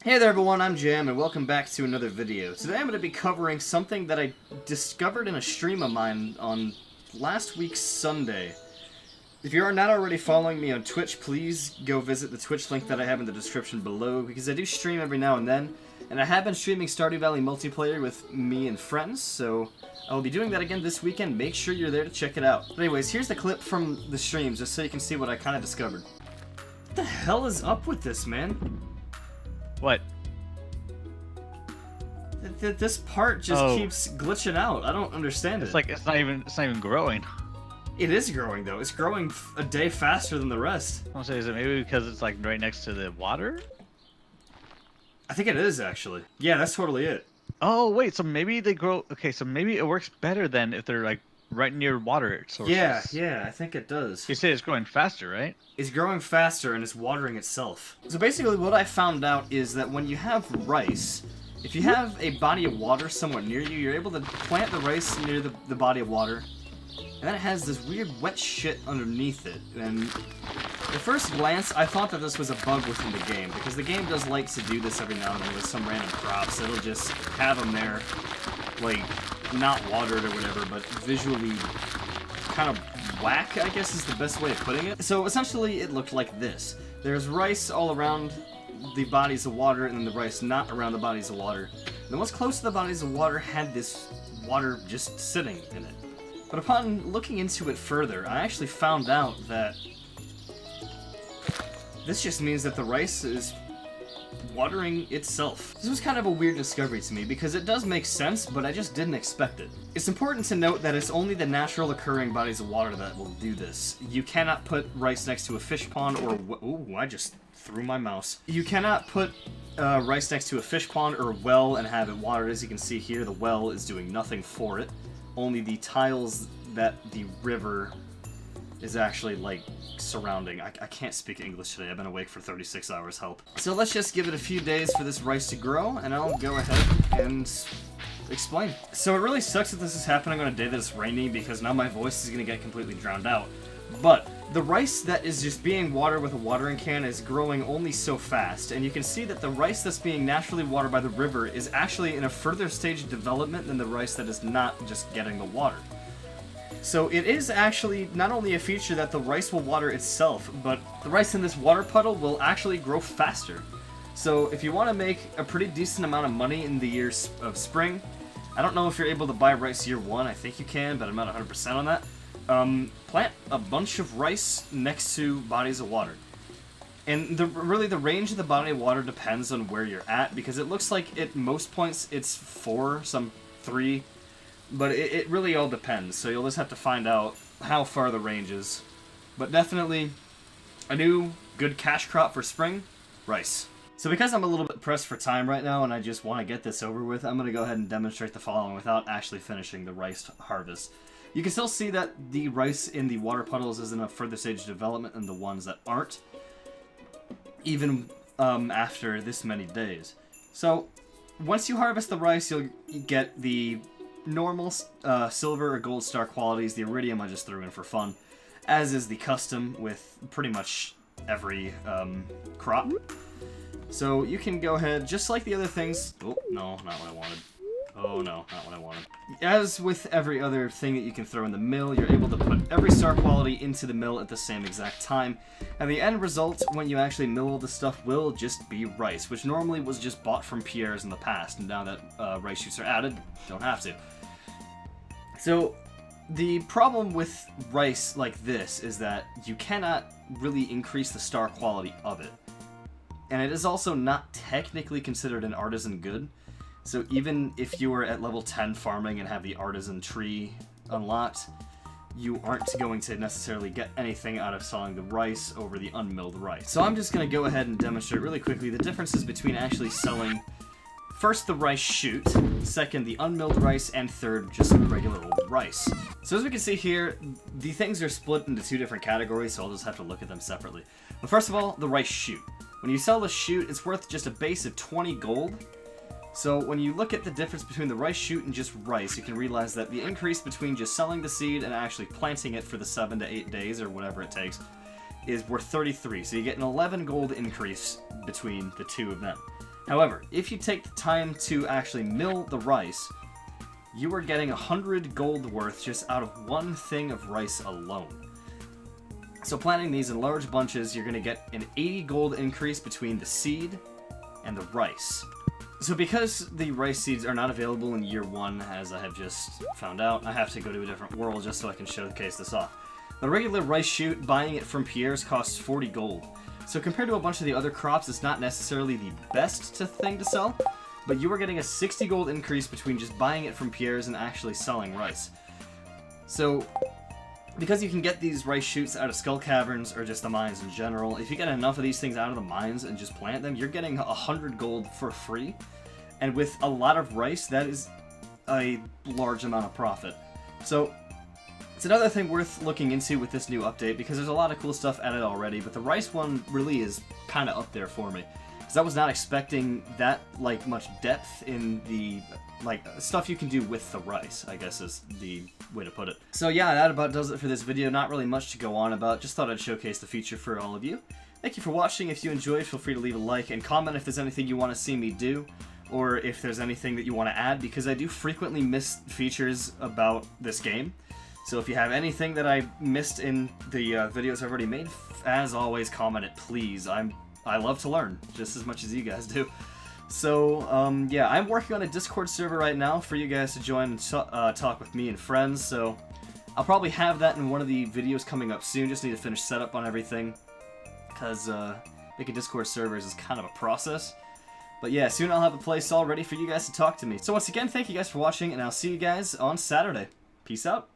Hey there everyone, I'm Jam, and welcome back to another video. Today I'm going to be covering something that I discovered in a stream of mine on last week's Sunday. If you are not already following me on Twitch, please go visit the Twitch link that I have in the description below, because I do stream every now and then, and I have been streaming Stardew Valley multiplayer with me and friends, so I will be doing that again this weekend. Make sure you're there to check it out. But anyways, here's the clip from the stream, just so you can see what I kind of discovered. What the hell is up with this, man? What? This part just keeps glitching out. I don't understand it. It's like it's not even growing. It is growing though. It's growing a day faster than the rest. I want to say, is it maybe because it's like right next to the water? I think it is actually. Yeah, that's totally it. Oh wait, so maybe they grow. Okay, so maybe it works better than if they're like right near water sources. Yeah, I think it does. You say it's growing faster, right? It's growing faster and it's watering itself. So basically what I found out is that when you have rice, if you have a body of water somewhat near you, you're able to plant the rice near the body of water, and then it has this weird wet shit underneath it. And at first glance, I thought that this was a bug within the game, because the game does like to do this every now and then with some random crops. It'll just have them there, like, not watered or whatever, but visually kind of whack, I guess is the best way of putting it. So essentially it looked like this. There's rice all around the bodies of water, and then the rice not around the bodies of water. The ones close to the bodies of water had this water just sitting in it. But upon looking into it further, I actually found out that this just means that the rice is watering itself. This was kind of a weird discovery to me, because it does make sense, but I just didn't expect it. It's important to note that it's only the natural occurring bodies of water that will do this. You cannot put rice next to a fish pond or... Ooh, I just threw my mouse. You cannot put rice next to a fish pond or a well and have it watered. As you can see here, the well is doing nothing for it. Only the tiles that the river is actually, like, surrounding. I can't speak English today. I've been awake for 36 hours, help. So let's just give it a few days for this rice to grow, and I'll go ahead and explain. So it really sucks that this is happening on a day that it's raining, because now my voice is going to get completely drowned out. But the rice that is just being watered with a watering can is growing only so fast, and you can see that the rice that's being naturally watered by the river is actually in a further stage of development than the rice that is not just getting the water. So it is actually not only a feature that the rice will water itself, but the rice in this water puddle will actually grow faster. So if you want to make a pretty decent amount of money in the years of spring, I don't know if you're able to buy rice year one, I think you can, but I'm not 100% on that. Plant a bunch of rice next to bodies of water. And really the range of the body of water depends on where you're at, because it looks like at most points it's 4, some 3, but it really all depends, so you'll just have to find out how far the range is. But definitely a new good cash crop for spring, rice. So because I'm a little bit pressed for time right now and I just want to get this over with, I'm going to go ahead and demonstrate the following without actually finishing the rice harvest. You can still see that the rice in the water puddles is in a further stage of development than the ones that aren't, even after this many days. So once you harvest the rice, you'll get the normal silver or gold star qualities. The iridium I just threw in for fun, as is the custom with pretty much every crop. So you can go ahead, just like the other things. Oh, no, not what I wanted. Oh no, not what I wanted. As with every other thing that you can throw in the mill, you're able to put every star quality into the mill at the same exact time, and the end result when you actually mill all the stuff will just be rice, which normally was just bought from Pierre's in the past, and now that rice shoots are added, don't have to. So the problem with rice like this is that you cannot really increase the star quality of it, and it is also not technically considered an artisan good. So even if you were at level 10 farming and have the artisan tree unlocked, you aren't going to necessarily get anything out of selling the rice over the unmilled rice. So I'm just going to go ahead and demonstrate really quickly the differences between actually selling first the rice shoot, second the unmilled rice, and third just regular old rice. So as we can see here, the things are split into 2 different categories, so I'll just have to look at them separately. But first of all, the rice shoot. When you sell the shoot, it's worth just a base of 20 gold. So when you look at the difference between the rice shoot and just rice, you can realize that the increase between just selling the seed and actually planting it for the 7 to 8 days, or whatever it takes, is worth 33. So you get an 11 gold increase between the two of them. However, if you take the time to actually mill the rice, you are getting 100 gold worth just out of one thing of rice alone. So planting these in large bunches, you're going to get an 80 gold increase between the seed and the rice. So because the rice seeds are not available in year 1, as I have just found out, I have to go to a different world just so I can showcase this off. The regular rice shoot, buying it from Pierre's, costs 40 gold. So compared to a bunch of the other crops, it's not necessarily the best thing to sell, but you are getting a 60 gold increase between just buying it from Pierre's and actually selling rice. So, because you can get these rice shoots out of skull caverns, or just the mines in general, if you get enough of these things out of the mines and just plant them, you're getting 100 gold for free. And with a lot of rice, that is a large amount of profit. So, it's another thing worth looking into with this new update, because there's a lot of cool stuff added already, but the rice one really is kind of up there for me. Because I was not expecting that, much depth in the, stuff you can do with the rice, I guess is the way to put it. So yeah, that about does it for this video. Not really much to go on about, just thought I'd showcase the feature for all of you. Thank you for watching. If you enjoyed, feel free to leave a like and comment if there's anything you want to see me do, or if there's anything that you want to add, because I do frequently miss features about this game. So if you have anything that I missed in the videos I've already made, as always, comment it, please. I love to learn, just as much as you guys do. So, yeah, I'm working on a Discord server right now for you guys to join and talk with me and friends, so I'll probably have that in one of the videos coming up soon. Just need to finish setup on everything, because making Discord servers is kind of a process. But yeah, soon I'll have a place all ready for you guys to talk to me. So once again, thank you guys for watching, and I'll see you guys on Saturday. Peace out.